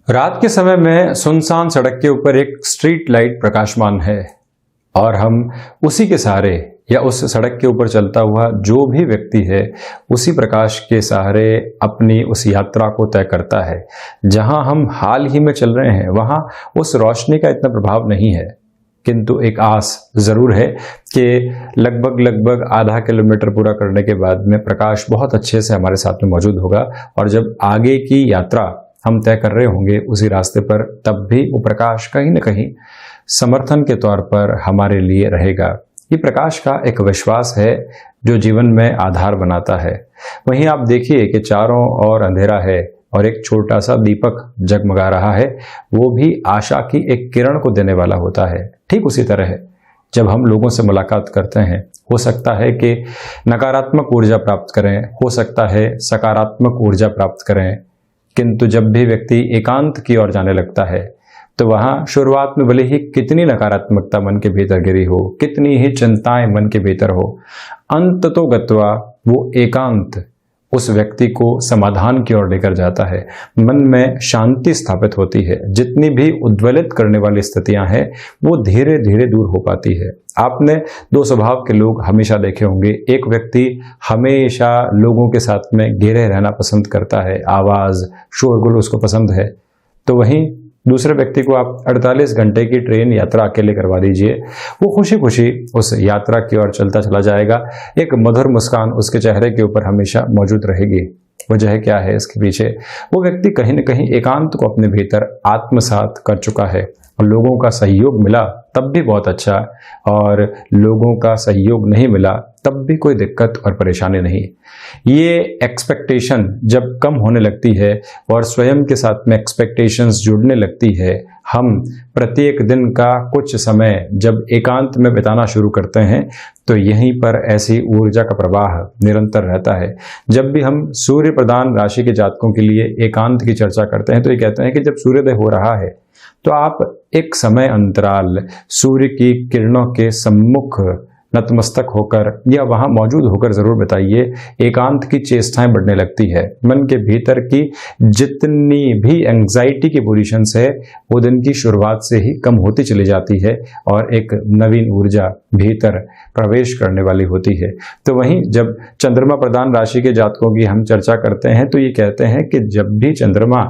रात के समय में सुनसान सड़क के ऊपर एक स्ट्रीट लाइट प्रकाशमान है और हम उसी के सहारे या उस सड़क के ऊपर चलता हुआ जो भी व्यक्ति है उसी प्रकाश के सहारे अपनी उस यात्रा को तय करता है। जहां हम हाल ही में चल रहे हैं वहां उस रोशनी का इतना प्रभाव नहीं है, किंतु एक आस जरूर है कि लगभग आधा किलोमीटर पूरा करने के बाद में प्रकाश बहुत अच्छे से हमारे साथ में मौजूद होगा और जब आगे की यात्रा हम तय कर रहे होंगे उसी रास्ते पर, तब भी वो प्रकाश कहीं न कहीं समर्थन के तौर पर हमारे लिए रहेगा। ये प्रकाश का एक विश्वास है जो जीवन में आधार बनाता है। वहीं आप देखिए कि चारों ओर अंधेरा है और एक छोटा सा दीपक जगमगा रहा है, वो भी आशा की एक किरण को देने वाला होता है। ठीक उसी तरह है, जब हम लोगों से मुलाकात करते हैं हो सकता है कि नकारात्मक ऊर्जा प्राप्त करें, हो सकता है सकारात्मक ऊर्जा प्राप्त करें, किंतु जब भी व्यक्ति एकांत की ओर जाने लगता है तो वहां शुरुआत में भले ही कितनी नकारात्मकता मन के भीतर गिरी हो, कितनी ही चिंताएं मन के भीतर हो, अंततोगत्वा वो एकांत उस व्यक्ति को समाधान की ओर लेकर जाता है। मन में शांति स्थापित होती है, जितनी भी उद्वेलित करने वाली स्थितियां हैं वो धीरे धीरे दूर हो पाती है। आपने दो स्वभाव के लोग हमेशा देखे होंगे। एक व्यक्ति हमेशा लोगों के साथ में घिरे रहना पसंद करता है, आवाज शोरगुल उसको पसंद है, तो वहीं दूसरे व्यक्ति को आप 48 घंटे की ट्रेन यात्रा अकेले करवा दीजिए, वो खुशी खुशी उस यात्रा की ओर चलता चला जाएगा। एक मधुर मुस्कान उसके चेहरे के ऊपर हमेशा मौजूद रहेगी। वजह क्या है इसके पीछे? वो व्यक्ति कहीं न कहीं एकांत को अपने भीतर आत्मसात कर चुका है और लोगों का सहयोग मिला तब भी बहुत अच्छा, और लोगों का सहयोग नहीं मिला तब भी कोई दिक्कत और परेशानी नहीं। ये एक्सपेक्टेशन जब कम होने लगती है और स्वयं के साथ में एक्सपेक्टेशंस जुड़ने लगती है, हम प्रत्येक दिन का कुछ समय जब एकांत में बिताना शुरू करते हैं तो यहीं पर ऐसी ऊर्जा का प्रवाह निरंतर रहता है। जब भी हम सूर्य प्रधान राशि के जातकों के लिए एकांत की चर्चा करते हैं तो ये कहते हैं कि जब सूर्योदय हो रहा है तो आप एक समय अंतराल सूर्य की किरणों के सम्मुख नतमस्तक होकर या वहां मौजूद होकर जरूर बताइए। एकांत की चेष्टाएं बढ़ने लगती है, मन के भीतर की जितनी भी एंग्जाइटी की पोजीशंस है वो दिन की शुरुआत से ही कम होती चली जाती है और एक नवीन ऊर्जा भीतर प्रवेश करने वाली होती है। तो वहीं जब चंद्रमा प्रधान राशि के जातकों की हम चर्चा करते हैं तो ये कहते हैं कि जब भी चंद्रमा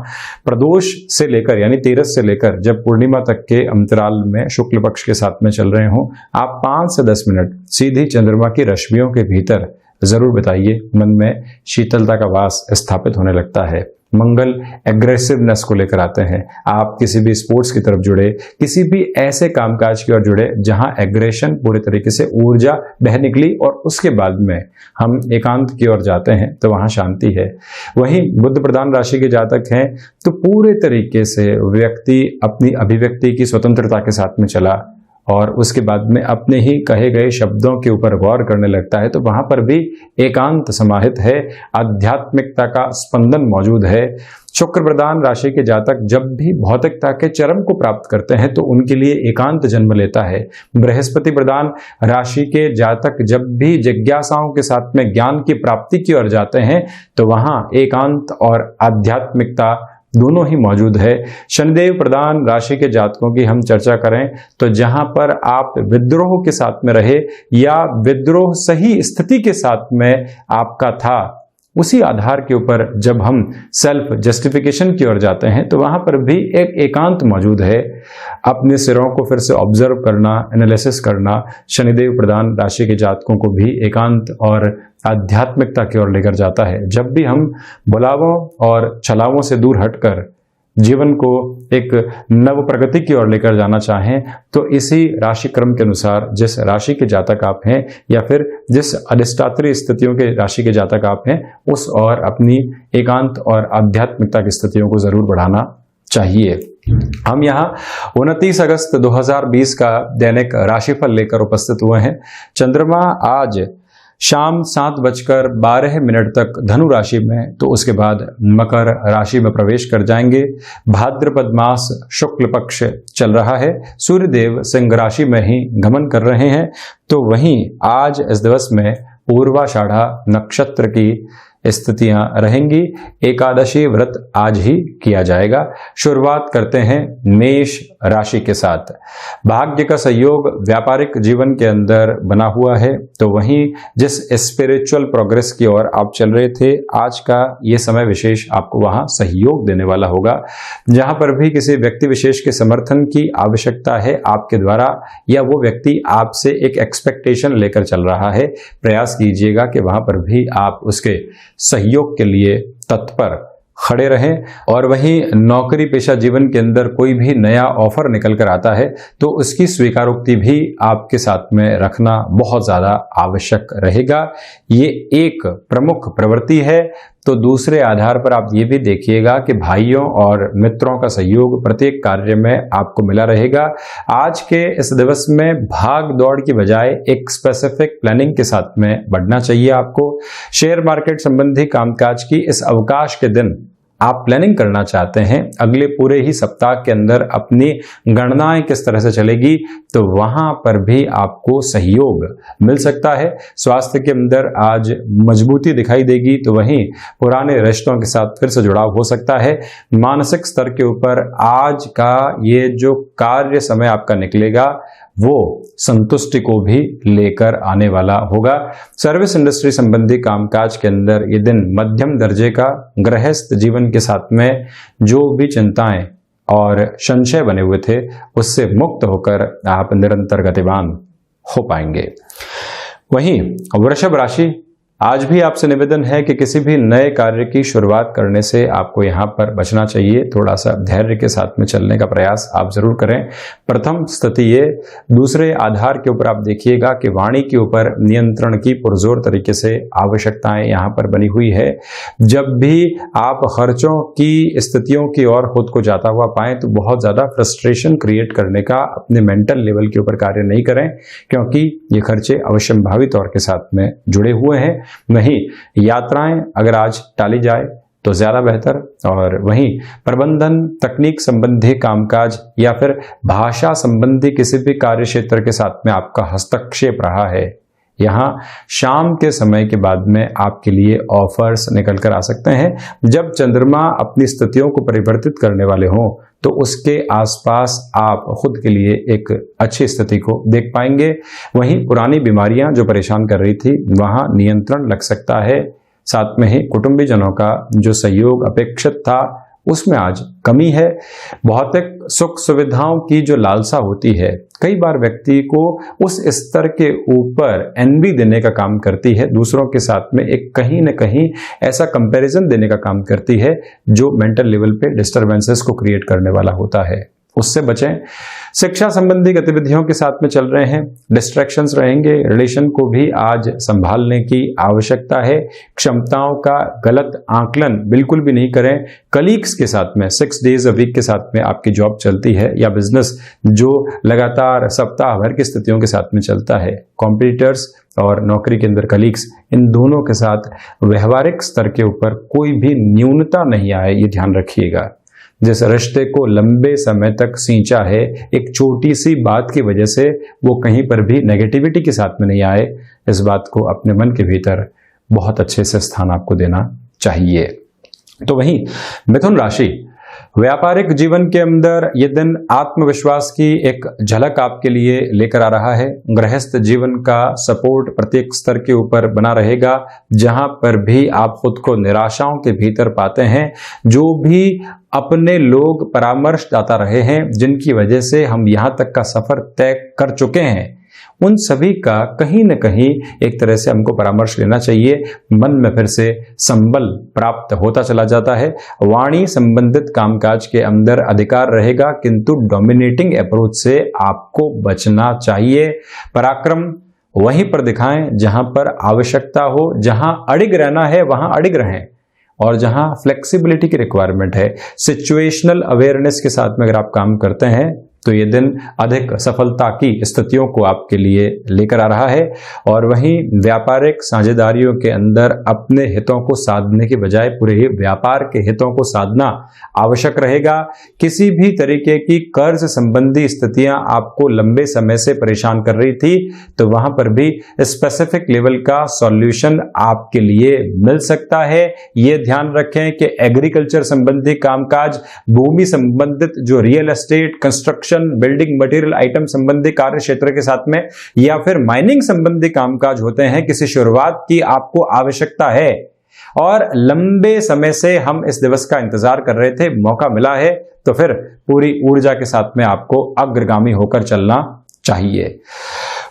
प्रदोष से लेकर यानी तेरस से लेकर जब पूर्णिमा तक के अंतराल में शुक्ल पक्ष के साथ में चल रहे हों, आप 5 से 10 मिनट सीधी चंद्रमा की रश्मियों के भीतर जरूर बिताइए। मन में शीतलता का वास स्थापित होने लगता है। मंगल एग्रेसिवनेस को लेकर आते हैं। आप किसी भी स्पोर्ट्स की तरफ जुड़े, किसी भी ऐसे कामकाज की ओर जुड़े जहां एग्रेशन पूरे तरीके से ऊर्जा बह निकली और उसके बाद में हम एकांत की ओर जाते हैं तो वहां शांति है। वहीं बुध प्रधान राशि के जातक हैं तो पूरे तरीके से व्यक्ति अपनी अभिव्यक्ति की स्वतंत्रता के साथ में चला और उसके बाद में अपने ही कहे गए शब्दों के ऊपर गौर करने लगता है तो वहां पर भी एकांत समाहित है, आध्यात्मिकता का स्पंदन मौजूद है। शुक्र प्रधान राशि के जातक जब भी भौतिकता के चरम को प्राप्त करते हैं तो उनके लिए एकांत जन्म लेता है। बृहस्पति प्रधान राशि के जातक जब भी जिज्ञासाओं के साथ में ज्ञान की प्राप्ति की ओर जाते हैं तो वहां एकांत और आध्यात्मिकता दोनों ही मौजूद है। शनिदेव प्रधान राशि के जातकों की हम चर्चा करें तो जहां पर आप विद्रोह के साथ में रहे या विद्रोह सही स्थिति के साथ में आपका था, उसी आधार के ऊपर जब हम सेल्फ जस्टिफिकेशन की ओर जाते हैं तो वहां पर भी एक एकांत मौजूद है। अपने सिरों को फिर से ऑब्जर्व करना, एनालिसिस करना शनिदेव प्रधान राशि के जातकों को भी एकांत और आध्यात्मिकता की ओर लेकर जाता है। जब भी हम बुलावों और छलावों से दूर हटकर जीवन को एक नव प्रगति की ओर लेकर जाना चाहें तो इसी राशि क्रम के अनुसार जिस राशि के जातक आप हैं या फिर जिस अधिष्ठात्री स्थितियों के राशि के जातक आप हैं उस और अपनी एकांत और आध्यात्मिकता की स्थितियों को जरूर बढ़ाना चाहिए। हम यहाँ 29 अगस्त 2020 का दैनिक राशिफल लेकर उपस्थित हुए हैं। चंद्रमा आज शाम 7:12 तक धनु राशि में, तो उसके बाद मकर राशि में प्रवेश कर जाएंगे। भाद्रपद मास शुक्ल पक्ष चल रहा है, सूर्यदेव सिंह राशि में ही गमन कर रहे हैं। तो वहीं आज इस दिवस में पूर्वाषाढ़ा नक्षत्र की स्थितियां रहेंगी। एकादशी व्रत आज ही किया जाएगा। शुरुआत करते हैं मेष राशि के साथ। भाग्य का सहयोग व्यापारिक जीवन के अंदर बना हुआ है, तो वहीं जिस स्पिरिचुअल प्रोग्रेस की ओर आप चल रहे थे, आज का ये समय विशेष आपको वहां सहयोग देने वाला होगा। जहां पर भी किसी व्यक्ति विशेष के समर्थन की आवश्यकता है आपके द्वारा, या वो व्यक्ति आपसे एक एक्सपेक्टेशन लेकर चल रहा है, प्रयास कीजिएगा कि वहां पर भी आप उसके सहयोग के लिए तत्पर खड़े रहें। और वहीं नौकरी पेशा जीवन के अंदर कोई भी नया ऑफर निकल कर आता है तो उसकी स्वीकारोक्ति भी आपके साथ में रखना बहुत ज्यादा आवश्यक रहेगा। ये एक प्रमुख प्रवृत्ति है। तो दूसरे आधार पर आप ये भी देखिएगा कि भाइयों और मित्रों का सहयोग प्रत्येक कार्य में आपको मिला रहेगा। आज के इस दिवस में भाग दौड़ की बजाय एक स्पेसिफिक प्लानिंग के साथ में बढ़ना चाहिए आपको। शेयर मार्केट संबंधी कामकाज की इस अवकाश के दिन आप प्लानिंग करना चाहते हैं, अगले पूरे ही सप्ताह के अंदर अपनी गणनाएं किस तरह से चलेगी, तो वहां पर भी आपको सहयोग मिल सकता है। स्वास्थ्य के अंदर आज मजबूती दिखाई देगी, तो वहीं पुराने रिश्तों के साथ फिर से जुड़ाव हो सकता है। मानसिक स्तर के ऊपर आज का ये जो कार्य समय आपका निकलेगा वो संतुष्टि को भी लेकर आने वाला होगा। सर्विस इंडस्ट्री संबंधी कामकाज के अंदर ये दिन मध्यम दर्जे का, गृहस्थ जीवन के साथ में जो भी चिंताएं और संशय बने हुए थे उससे मुक्त होकर आप निरंतर गतिवान हो पाएंगे। वहीं वृषभ राशि, आज भी आपसे निवेदन है कि किसी भी नए कार्य की शुरुआत करने से आपको यहाँ पर बचना चाहिए। थोड़ा सा धैर्य के साथ में चलने का प्रयास आप जरूर करें। प्रथम स्थिति ये। दूसरे आधार के ऊपर आप देखिएगा कि वाणी के ऊपर नियंत्रण की पुरजोर तरीके से आवश्यकताएं यहाँ पर बनी हुई है। जब भी आप खर्चों की स्थितियों की ओर खुद को जाता हुआ पाएं तो बहुत ज्यादा फ्रस्ट्रेशन क्रिएट करने का अपने मेंटल लेवल के ऊपर कार्य नहीं करें, क्योंकि ये खर्चे अवश्यंभावी तौर के साथ में जुड़े हुए हैं। नहीं, यात्राएं अगर आज टाली जाए तो ज्यादा बेहतर। और वहीं प्रबंधन, तकनीक संबंधी कामकाज या फिर भाषा संबंधी किसी भी कार्य क्षेत्र के साथ में आपका हस्तक्षेप रहा है, यहाँ शाम के समय के बाद में आपके लिए ऑफर्स निकल कर आ सकते हैं। जब चंद्रमा अपनी स्थितियों को परिवर्तित करने वाले हों तो उसके आसपास आप खुद के लिए एक अच्छी स्थिति को देख पाएंगे। वहीं पुरानी बीमारियां जो परेशान कर रही थी वहां नियंत्रण लग सकता है। साथ में ही कुटुंबीजनों का जो सहयोग अपेक्षित था उसमें आज कमी है। भौतिक सुख सुविधाओं की जो लालसा होती है कई बार व्यक्ति को उस स्तर के ऊपर एनवी देने का काम करती है, दूसरों के साथ में एक कहीं न कहीं ऐसा कंपैरिजन देने का काम करती है जो मेंटल लेवल पे डिस्टरबेंसेस को क्रिएट करने वाला होता है। उससे बचें। शिक्षा संबंधी गतिविधियों के साथ में चल रहे हैं, डिस्ट्रैक्शंस रहेंगे। रिलेशन को भी आज संभालने की आवश्यकता है। क्षमताओं का गलत आकलन बिल्कुल भी नहीं करें। कलीग्स के साथ में 6 डेज अ वीक के साथ में आपकी जॉब चलती है या बिजनेस जो लगातार सप्ताह भर की स्थितियों के साथ में चलता है, कॉम्पिटिटर्स और नौकरी के अंदर कलीग्स, इन दोनों के साथ व्यवहारिक स्तर के ऊपर कोई भी न्यूनता नहीं आए, ये ध्यान रखिएगा। जिस रिश्ते को लंबे समय तक सींचा है, एक छोटी सी बात की वजह से वो कहीं पर भी नेगेटिविटी के साथ में नहीं आए, इस बात को अपने मन के भीतर बहुत अच्छे से स्थान आपको देना चाहिए। तो वहीं मिथुन राशि, व्यापारिक जीवन के अंदर ये दिन आत्मविश्वास की एक झलक आपके लिए लेकर आ रहा है। गृहस्थ जीवन का सपोर्ट प्रत्येक स्तर के ऊपर बना रहेगा। जहां पर भी आप खुद को निराशाओं के भीतर पाते हैं, जो भी अपने लोग परामर्शदाता रहे हैं जिनकी वजह से हम यहां तक का सफर तय कर चुके हैं, उन सभी का कहीं न कहीं एक तरह से हमको परामर्श लेना चाहिए। मन में फिर से संबल प्राप्त होता चला जाता है। वाणी संबंधित कामकाज के अंदर अधिकार रहेगा, किंतु डोमिनेटिंग अप्रोच से आपको बचना चाहिए। पराक्रम वहीं पर दिखाएं जहां पर आवश्यकता हो। जहां अडिग रहना है वहां अडिग रहें, और जहां फ्लेक्सिबिलिटी की रिक्वायरमेंट है, सिचुएशनल अवेयरनेस के साथ में अगर आप काम करते हैं तो ये दिन अधिक सफलता की स्थितियों को आपके लिए लेकर आ रहा है। और वहीं व्यापारिक साझेदारियों के अंदर अपने हितों को साधने की बजाय पूरे ही व्यापार के हितों को साधना आवश्यक रहेगा। किसी भी तरीके की कर्ज संबंधी स्थितियां आपको लंबे समय से परेशान कर रही थी, तो वहां पर भी स्पेसिफिक लेवल का सॉल्यूशन आपके लिए मिल सकता है। ये ध्यान रखें कि एग्रीकल्चर संबंधी कामकाज, भूमि संबंधित जो real estate, construction, building material item संबंधी कार्य क्षेत्र के साथ में, या फिर माइनिंग संबंधी कामकाज होते हैं, किसी शुरुआत की आपको आवश्यकता है और लंबे समय से हम इस दिवस का इंतजार कर रहे थे, मौका मिला है, तो फिर पूरी ऊर्जा के साथ में आपको अग्रगामी होकर चलना चाहिए।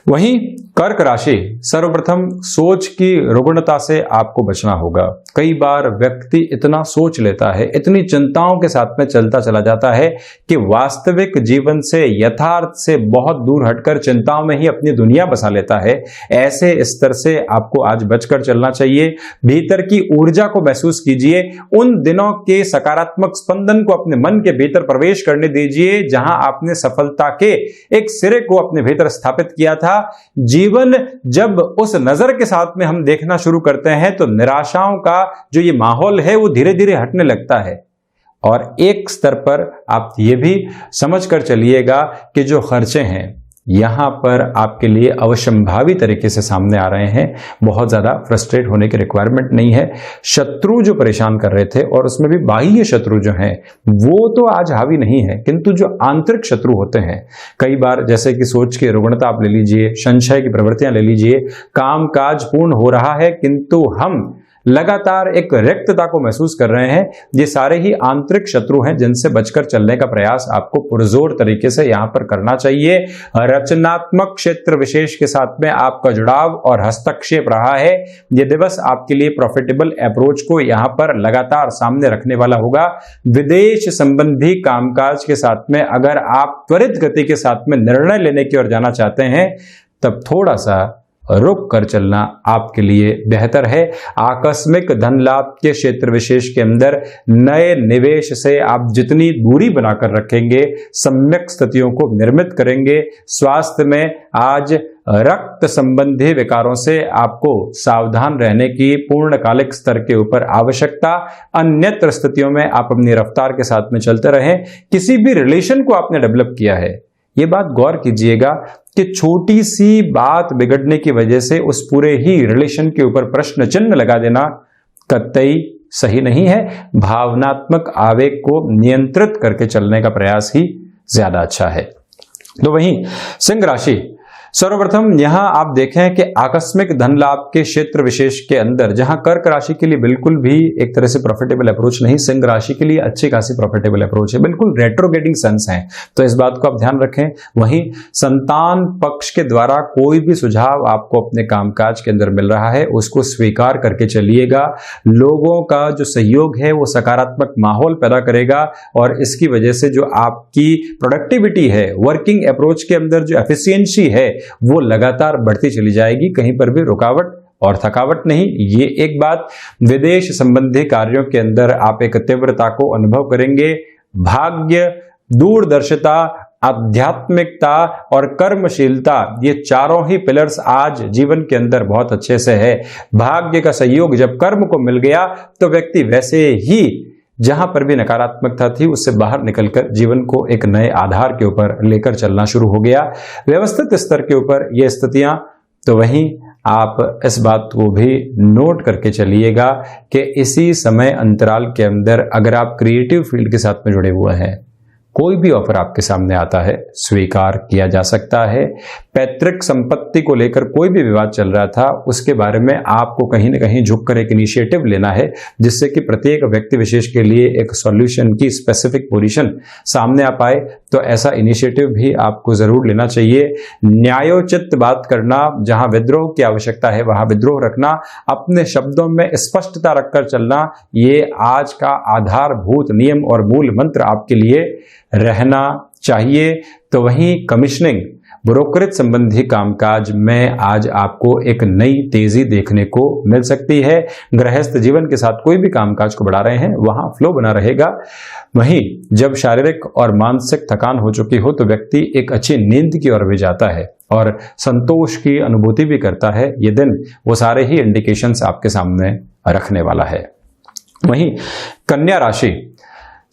वहीं कर्क राशि, सर्वप्रथम सोच की रुग्णता से आपको बचना होगा। कई बार व्यक्ति इतना सोच लेता है, इतनी चिंताओं के साथ में चलता चला जाता है कि वास्तविक जीवन से, यथार्थ से बहुत दूर हटकर चिंताओं में ही अपनी दुनिया बसा लेता है। ऐसे स्तर से आपको आज बचकर चलना चाहिए। भीतर की ऊर्जा को महसूस कीजिए, उन दिनों के सकारात्मक स्पंदन को अपने मन के भीतर प्रवेश करने दीजिए जहां आपने सफलता के एक सिरे को अपने भीतर स्थापित किया था। जीवन जब उस नजर के साथ में हम देखना शुरू करते हैं तो निराशाओं का जो ये माहौल है वो धीरे धीरे हटने लगता है। और एक स्तर पर आप ये भी समझ कर चलिएगा कि जो खर्चे हैं यहां पर आपके लिए अवश्यंभावी तरीके से सामने आ रहे हैं। बहुत ज्यादा फ्रस्ट्रेट होने की रिक्वायरमेंट नहीं है। शत्रु जो परेशान कर रहे थे, और उसमें भी बाह्य शत्रु जो हैं वो तो आज हावी नहीं है, किंतु जो आंतरिक शत्रु होते हैं, कई बार जैसे कि सोच की रुग्णता आप ले लीजिए, संशय की प्रवृत्तियां ले लीजिए, काम काज पूर्ण हो रहा है किंतु हम लगातार एक रिक्तता को महसूस कर रहे हैं, ये सारे ही आंतरिक शत्रु हैं जिनसे बचकर चलने का प्रयास आपको पुरजोर तरीके से यहां पर करना चाहिए। रचनात्मक क्षेत्र विशेष के साथ में आपका जुड़ाव और हस्तक्षेप रहा है। यह दिवस आपके लिए प्रॉफिटेबल अप्रोच को यहां पर लगातार सामने रखने वाला होगा। विदेश संबंधी कामकाज के साथ में अगर आप त्वरित गति के साथ में निर्णय लेने की ओर जाना चाहते हैं, तब थोड़ा सा रुक कर चलना आपके लिए बेहतर है। आकस्मिक धन लाभ के क्षेत्र विशेष के अंदर नए निवेश से आप जितनी दूरी बनाकर रखेंगे, सम्यक स्थितियों को निर्मित करेंगे। स्वास्थ्य में आज रक्त संबंधी विकारों से आपको सावधान रहने की पूर्णकालिक स्तर के ऊपर आवश्यकता। अन्यत्र स्थितियों में आप अपनी रफ्तार के साथ में चलते रहें। किसी भी रिलेशन को आपने डेवलप किया है, ये बात गौर कीजिएगा कि छोटी सी बात बिगड़ने की वजह से उस पूरे ही रिलेशन के ऊपर प्रश्न चिन्ह लगा देना कतई सही नहीं है। भावनात्मक आवेग को नियंत्रित करके चलने का प्रयास ही ज्यादा अच्छा है। तो वहीं सिंह राशि, सर्वप्रथम यहां आप देखें कि आकस्मिक धन लाभ के क्षेत्र विशेष के अंदर जहां कर्क राशि के लिए बिल्कुल भी एक तरह से प्रॉफिटेबल अप्रोच नहीं, सिंह राशि के लिए अच्छी खासी प्रॉफिटेबल अप्रोच है। बिल्कुल रेट्रोगेटिंग सन्स हैं, तो इस बात को आप ध्यान रखें। वहीं संतान पक्ष के द्वारा कोई भी सुझाव आपको अपने कामकाज के अंदर मिल रहा है, उसको स्वीकार करके चलिएगा। लोगों का जो सहयोग है वो सकारात्मक माहौल पैदा करेगा और इसकी वजह से जो आपकी प्रोडक्टिविटी है, वर्किंग अप्रोच के अंदर जो एफिशिएंसी है वो लगातार बढ़ती चली जाएगी। कहीं पर भी रुकावट और थकावट नहीं। ये एक बात। विदेश संबंधी कार्यों के अंदर आप एक तीव्रता को अनुभव करेंगे। भाग्य, दूरदर्शिता, आध्यात्मिकता और कर्मशीलता, ये चारों ही पिलर्स आज जीवन के अंदर बहुत अच्छे से है। भाग्य का सहयोग जब कर्म को मिल गया तो व्यक्ति वैसे ही जहां पर भी नकारात्मकता थी उससे बाहर निकलकर जीवन को एक नए आधार के ऊपर लेकर चलना शुरू हो गया। व्यवस्थित स्तर के ऊपर ये स्थितियां, तो वहीं आप इस बात को भी नोट करके चलिएगा कि इसी समय अंतराल के अंदर अगर आप क्रिएटिव फील्ड के साथ में जुड़े हुए हैं, कोई भी ऑफर आपके सामने आता है स्वीकार किया जा सकता है। पैतृक संपत्ति को लेकर कोई भी विवाद चल रहा था, उसके बारे में आपको कहीं न कहीं झुककर एक इनिशिएटिव लेना है, जिससे कि प्रत्येक व्यक्ति विशेष के लिए एक सॉल्यूशन की स्पेसिफिक पोजीशन सामने आ पाए। तो ऐसा इनिशिएटिव भी आपको जरूर लेना चाहिए। न्यायोचित बात करना, जहां विद्रोह की आवश्यकता है वहां विद्रोह रखना, अपने शब्दों में स्पष्टता रखकर चलना, ये आज का आधारभूत नियम और मूल मंत्र आपके लिए रहना चाहिए। तो वहीं कमीशनिंग ब्रोकरेज संबंधी कामकाज में आज आपको एक नई तेजी देखने को मिल सकती है। गृहस्थ जीवन के साथ कोई भी कामकाज को बढ़ा रहे हैं वहां फ्लो बना रहेगा। वहीं जब शारीरिक और मानसिक थकान हो चुकी हो तो व्यक्ति एक अच्छी नींद की ओर भी जाता है और संतोष की अनुभूति भी करता है। ये दिन वो सारे ही इंडिकेशंस आपके सामने रखने वाला है। वहीं कन्या राशि,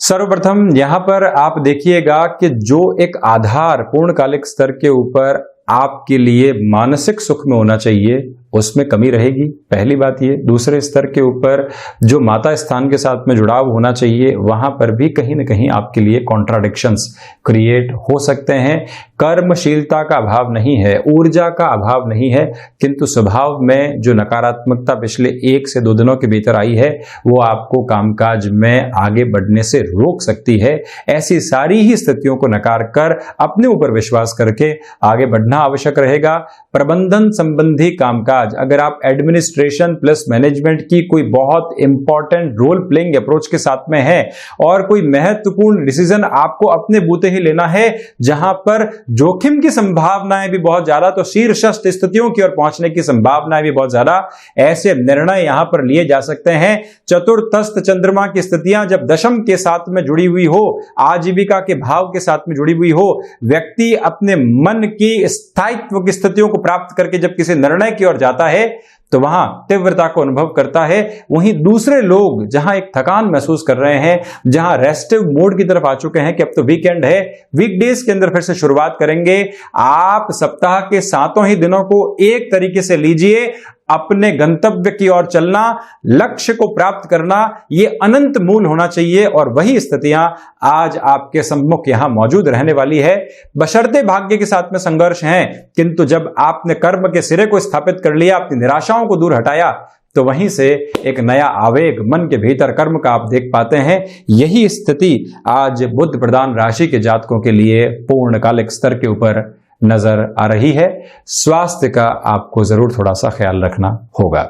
सर्वप्रथम यहां पर आप देखिएगा कि जो एक आधार पूर्णकालिक स्तर के ऊपर आपके लिए मानसिक सुख में होना चाहिए उसमें कमी रहेगी, पहली बात ये। दूसरे स्तर के ऊपर जो माता स्थान के साथ में जुड़ाव होना चाहिए वहां पर भी कहीं ना कहीं आपके लिए कॉन्ट्राडिक्शंस क्रिएट हो सकते हैं। कर्मशीलता का अभाव नहीं है, ऊर्जा का अभाव नहीं है, किंतु स्वभाव में जो नकारात्मकता पिछले 1 से 2 दिनों के भीतर आई है वो आपको कामकाज में आगे बढ़ने से रोक सकती है। ऐसी सारी ही स्थितियों को नकार कर अपने ऊपर विश्वास करके आगे बढ़ना आवश्यक रहेगा। प्रबंधन संबंधी कामकाज, अगर आप एडमिनिस्ट्रेशन प्लस मैनेजमेंट की कोई बहुत इंपॉर्टेंट रोल प्लेइंग अप्रोच के साथ में है और कोई महत्वपूर्ण डिसीजन आपको अपने बूते ही लेना है जहां पर जोखिम की संभावनाएं भी बहुत ज्यादा, तो शीर्षस्थ स्थितियों की ओर पहुंचने की संभावनाएं भी बहुत ज्यादा, ऐसे निर्णय यहां पर लिए जा सकते हैं। चतुर्थस्थ चंद्रमा की स्थितियां जब दशम के साथ में जुड़ी हुई हो, आजीविका के भाव के साथ में जुड़ी हुई हो, व्यक्ति अपने मन की स्थायित्व की स्थितियों को प्राप्त करके जब किसी निर्णय की ओर जाता है तो वहां तीव्रता को अनुभव करता है। वहीं दूसरे लोग जहां एक थकान महसूस कर रहे हैं, जहां रेस्टिव मोड की तरफ आ चुके हैं कि अब तो वीकेंड है, वीकडेज के अंदर फिर से शुरुआत करेंगे, आप सप्ताह के 7 ही दिनों को एक तरीके से लीजिए। अपने गंतव्य की ओर चलना, लक्ष्य को प्राप्त करना, ये अनंत मूल होना चाहिए और वही स्थितियां आज आपके सम्मुख यहां मौजूद रहने वाली है। बशर्ते भाग्य के साथ में संघर्ष हैं, किंतु जब आपने कर्म के सिरे को स्थापित कर लिया, अपनी निराशाओं को दूर हटाया, तो वहीं से एक नया आवेग मन के भीतर कर्म का आप देख पाते हैं। यही स्थिति आज बुध प्रधान राशि के जातकों के लिए पूर्णकालिक स्तर के ऊपर नजर आ रही है। स्वास्थ्य का आपको जरूर थोड़ा सा ख्याल रखना होगा।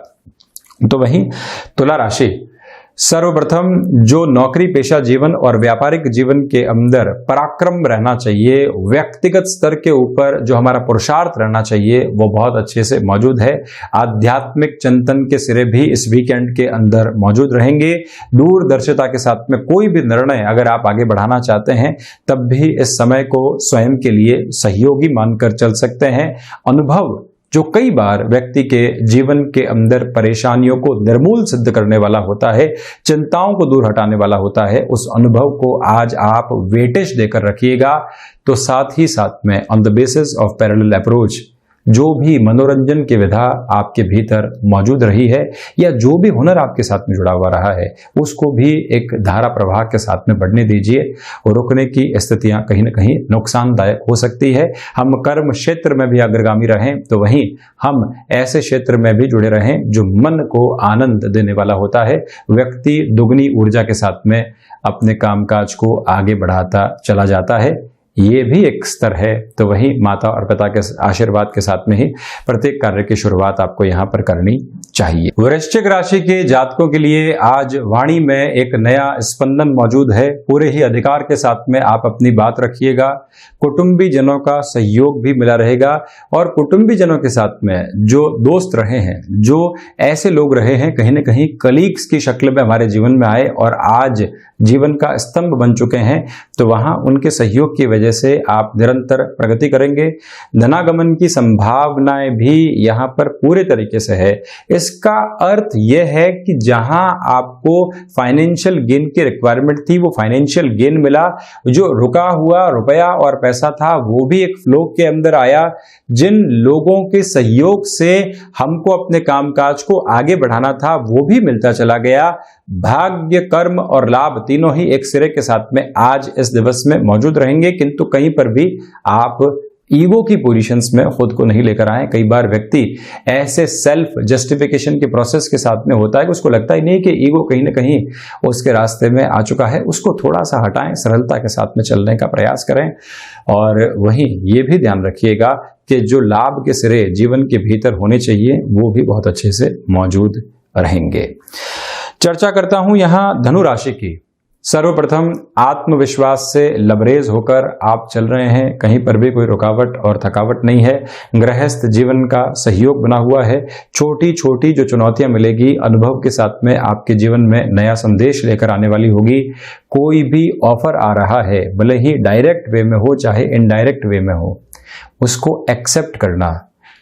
तो वहीं तुला राशि, सर्वप्रथम जो नौकरी पेशा जीवन और व्यापारिक जीवन के अंदर पराक्रम रहना चाहिए, व्यक्तिगत स्तर के ऊपर जो हमारा पुरुषार्थ रहना चाहिए वो बहुत अच्छे से मौजूद है। आध्यात्मिक चिंतन के सिरे भी इस वीकेंड के अंदर मौजूद रहेंगे। दूरदर्शिता के साथ में कोई भी निर्णय अगर आप आगे बढ़ाना चाहते हैं तब भी इस समय को स्वयं के लिए सहयोगी मानकर चल सकते हैं। अनुभव जो कई बार व्यक्ति के जीवन के अंदर परेशानियों को निर्मूल सिद्ध करने वाला होता है, चिंताओं को दूर हटाने वाला होता है, उस अनुभव को आज आप वेटेज देकर रखिएगा। तो साथ ही साथ में on the basis of parallel approach जो भी मनोरंजन की विधा आपके भीतर मौजूद रही है या जो भी हुनर आपके साथ में जुड़ा हुआ रहा है उसको भी एक धारा प्रवाह के साथ में बढ़ने दीजिए। और रुकने की स्थितियां कहीं ना कहीं नुकसानदायक हो सकती है। हम कर्म क्षेत्र में भी अग्रगामी रहें तो वहीं हम ऐसे क्षेत्र में भी जुड़े रहें जो मन को आनंद देने वाला होता है। व्यक्ति दुगनी ऊर्जा के साथ में अपने कामकाज को आगे बढ़ाता चला जाता है। ये भी एक स्तर है। तो वही माता और पिता के आशीर्वाद के साथ में ही प्रत्येक कार्य की शुरुआत आपको यहाँ पर करनी चाहिए। वृश्चिक राशि के जातकों के लिए आज वाणी में एक नया स्पंदन मौजूद है। पूरे ही अधिकार के साथ में आप अपनी बात रखिएगा। कुटुंबी जनों का सहयोग भी मिला रहेगा और कुटुंबी जनों के साथ में जो दोस्त रहे हैं, जो ऐसे लोग रहे हैं कहीं ना कहीं कलीग्स की शक्ल में हमारे जीवन में आए और आज जीवन का स्तंभ बन चुके हैं, तो वहां उनके सहयोग की वजह से आप निरंतर प्रगति करेंगे। धनागमन की संभावनाएं भी यहाँ पर पूरे तरीके से है। इसका अर्थ यह है कि जहां आपको फाइनेंशियल गेन की रिक्वायरमेंट थी वो फाइनेंशियल गेन मिला। जो रुका हुआ रुपया और पैसा था वो भी एक फ्लो के अंदर आया। जिन लोगों के सहयोग से हमको अपने कामकाज को आगे बढ़ाना था वो भी मिलता चला गया। भाग्य, कर्म और लाभ तीनों ही एक सिरे के साथ में आज इस दिवस में मौजूद रहेंगे, किंतु कहीं पर भी आप ईगो की पोजीशंस में खुद को नहीं लेकर आए। कई बार व्यक्ति ऐसे सेल्फ जस्टिफिकेशन के प्रोसेस के साथ में होता है कि उसको लगता ही नहीं कि ईगो कहीं ना कहीं उसके रास्ते में आ चुका है। उसको थोड़ा सा हटाएं, सरलता के साथ में चलने का प्रयास करें। और वहीं ये भी ध्यान रखिएगा कि जो लाभ के सिरे जीवन के भीतर होने चाहिए वो भी बहुत अच्छे से मौजूद रहेंगे। चर्चा करता हूं यहां धनु राशि की। सर्वप्रथम आत्मविश्वास से लबरेज होकर आप चल रहे हैं, कहीं पर भी कोई रुकावट और थकावट नहीं है। गृहस्थ जीवन का सहयोग बना हुआ है। छोटी छोटी जो चुनौतियां मिलेगी अनुभव के साथ में आपके जीवन में नया संदेश लेकर आने वाली होगी। कोई भी ऑफर आ रहा है, भले ही डायरेक्ट वे में हो चाहे इनडायरेक्ट वे में हो, उसको एक्सेप्ट करना,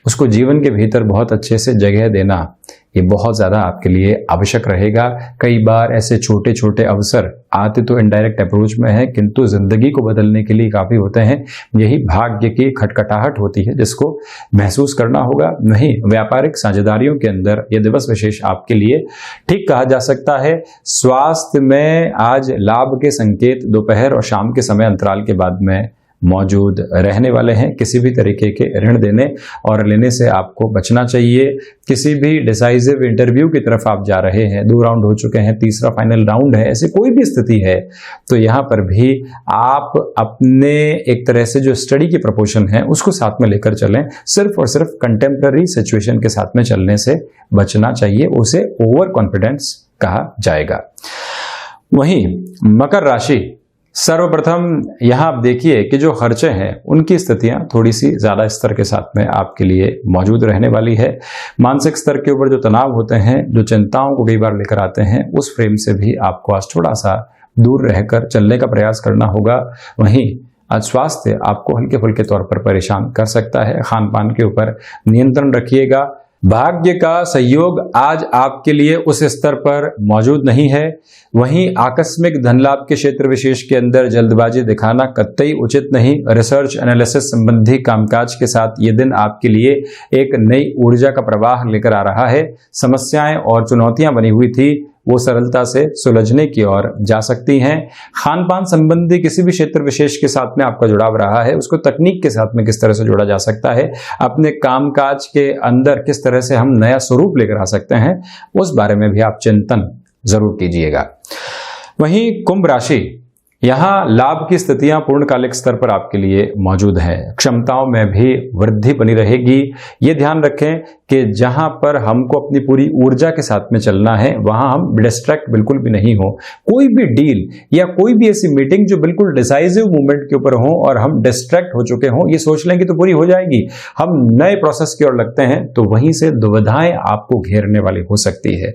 उसको जीवन के भीतर बहुत अच्छे से जगह देना, ये बहुत ज़्यादा आपके लिए आवश्यक रहेगा। कई बार ऐसे छोटे छोटे अवसर आते तो इनडायरेक्ट अप्रोच में है, किंतु जिंदगी को बदलने के लिए काफ़ी होते हैं। यही भाग्य की खटखटाहट होती है जिसको महसूस करना होगा। नहीं, व्यापारिक साझेदारियों के अंदर यह दिवस विशेष आपके लिए ठीक कहा जा सकता है। स्वास्थ्य में आज लाभ के संकेत दोपहर और शाम के समय अंतराल के बाद में मौजूद रहने वाले हैं। किसी भी तरीके के ऋण देने और लेने से आपको बचना चाहिए। किसी भी डिसाइसिव इंटरव्यू की तरफ आप जा रहे हैं, 2 राउंड हो चुके हैं, तीसरा फाइनल राउंड है, ऐसी कोई भी स्थिति है तो यहाँ पर भी आप अपने एक तरह से जो स्टडी की प्रपोर्शन है उसको साथ में लेकर चलें। सिर्फ और सिर्फ कंटेम्प्रेरी सिचुएशन के साथ में चलने से बचना चाहिए, उसे ओवर कॉन्फिडेंस कहा जाएगा। वहीं मकर राशि, सर्वप्रथम यहां आप देखिए कि जो खर्चे हैं उनकी स्थितियां थोड़ी सी ज्यादा स्तर के साथ में आपके लिए मौजूद रहने वाली है। मानसिक स्तर के ऊपर जो तनाव होते हैं, जो चिंताओं को कई बार लेकर आते हैं, उस फ्रेम से भी आपको आज थोड़ा सा दूर रहकर चलने का प्रयास करना होगा। वहीं आज स्वास्थ्य आपको हल्के फुल्के तौर पर परेशान कर सकता है। खान पान के ऊपर नियंत्रण रखिएगा। भाग्य का सहयोग आज आपके लिए उस स्तर पर मौजूद नहीं है। वहीं आकस्मिक धन लाभ के क्षेत्र विशेष के अंदर जल्दबाजी दिखाना कतई उचित नहीं। रिसर्च एनालिसिस संबंधी कामकाज के साथ ये दिन आपके लिए एक नई ऊर्जा का प्रवाह लेकर आ रहा है। समस्याएं और चुनौतियां बनी हुई थी, वो सरलता से सुलझने की ओर जा सकती हैं। खान पान संबंधी किसी भी क्षेत्र विशेष के साथ में आपका जुड़ाव रहा है, उसको तकनीक के साथ में किस तरह से जोड़ा जा सकता है, अपने कामकाज के अंदर किस तरह से हम नया स्वरूप लेकर आ सकते हैं, उस बारे में भी आप चिंतन जरूर कीजिएगा। वहीं कुंभ राशि, यहाँ लाभ की स्थितियां पूर्णकालिक स्तर पर आपके लिए मौजूद हैं। क्षमताओं में भी वृद्धि बनी रहेगी। ये ध्यान रखें कि जहां पर हमको अपनी पूरी ऊर्जा के साथ में चलना है वहां हम डिस्ट्रैक्ट बिल्कुल भी नहीं हो। कोई भी डील या कोई भी ऐसी मीटिंग जो बिल्कुल डिसाइसिव मूवमेंट के ऊपर हो और हम डिस्ट्रैक्ट हो चुके हों, ये सोच लें कि तो पूरी हो जाएगी, हम नए प्रोसेस की ओर लगते हैं तो वहीं से दुविधाएं आपको घेरने वाली हो सकती है।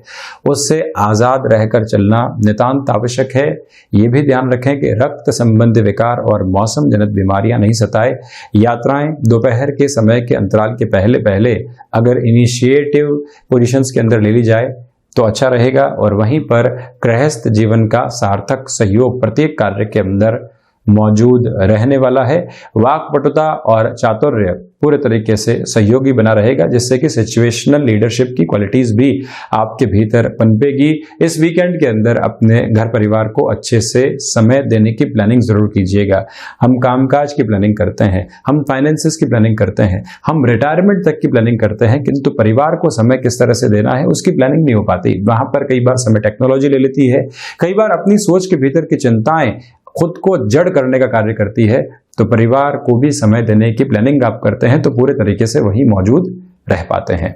उससे आजाद रहकर चलना नितांत आवश्यक है। ये भी ध्यान रखें कि रक्त संबंधी विकार और मौसम जनित बीमारियां नहीं सताए। यात्राएं दोपहर के समय के अंतराल के पहले पहले अगर इनिशिएटिव पोजीशंस के अंदर ले ली जाए तो अच्छा रहेगा। और वहीं पर गृहस्थ जीवन का सार्थक सहयोग प्रत्येक कार्य के अंदर मौजूद रहने वाला है। वाक्पटुता और चातुर्य पूरे तरीके से सहयोगी बना रहेगा, जिससे कि सिचुएशनल लीडरशिप की क्वालिटीज भी आपके भीतर पनपेगी। इस वीकेंड के अंदर अपने घर परिवार को अच्छे से समय देने की प्लानिंग जरूर कीजिएगा। हम कामकाज की प्लानिंग करते हैं, हम फाइनेंसेस की प्लानिंग करते हैं, हम रिटायरमेंट तक की प्लानिंग करते हैं, किंतु परिवार को समय किस तरह से देना है उसकी प्लानिंग नहीं हो पाती। वहां पर कई बार समय टेक्नोलॉजी ले लेती है, कई बार अपनी सोच के भीतर की चिंताएं खुद को जड़ करने का कार्य करती है। तो परिवार को भी समय देने की प्लानिंग आप करते हैं तो पूरे तरीके से वही मौजूद रह पाते हैं।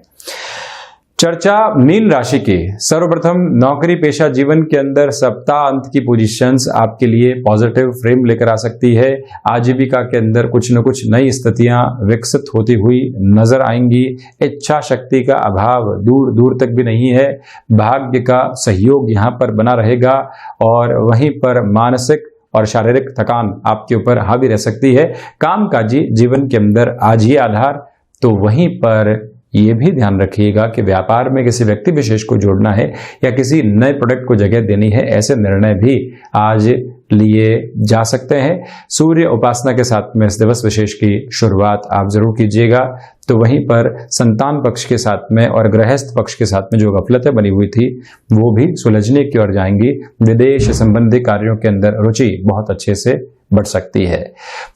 चर्चा मीन राशि की, सर्वप्रथम नौकरी पेशा जीवन के अंदर सप्ताह अंत की पोजीशंस आपके लिए पॉजिटिव फ्रेम लेकर आ सकती है। आजीविका के अंदर कुछ न कुछ नई स्थितियां विकसित होती हुई नजर आएंगी। इच्छा शक्ति का अभाव दूर दूर तक भी नहीं है। भाग्य का सहयोग यहाँ पर बना रहेगा और वहीं पर मानसिक और शारीरिक थकान आपके ऊपर हावी रह सकती है। कामकाजी जीवन के अंदर आज ये आधार, तो वहीं पर ये भी ध्यान रखिएगा कि व्यापार में किसी व्यक्ति विशेष को जोड़ना है या किसी नए प्रोडक्ट को जगह देनी है, ऐसे निर्णय भी आज लिए जा सकते हैं। सूर्य उपासना के साथ में इस दिवस विशेष की शुरुआत आप जरूर कीजिएगा। तो वहीं पर संतान पक्ष के साथ में और गृहस्थ पक्ष के साथ में जो गफलतें बनी हुई थी वो भी सुलझने की ओर जाएंगी। विदेश संबंधी कार्यों के अंदर रुचि बहुत अच्छे से बढ़ सकती है।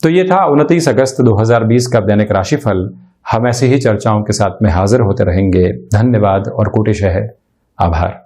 तो ये था 29 अगस्त 2020 का दैनिक राशिफल। हम ऐसी ही चर्चाओं के साथ में हाजिर होते रहेंगे। धन्यवाद और कोटिशः आभार।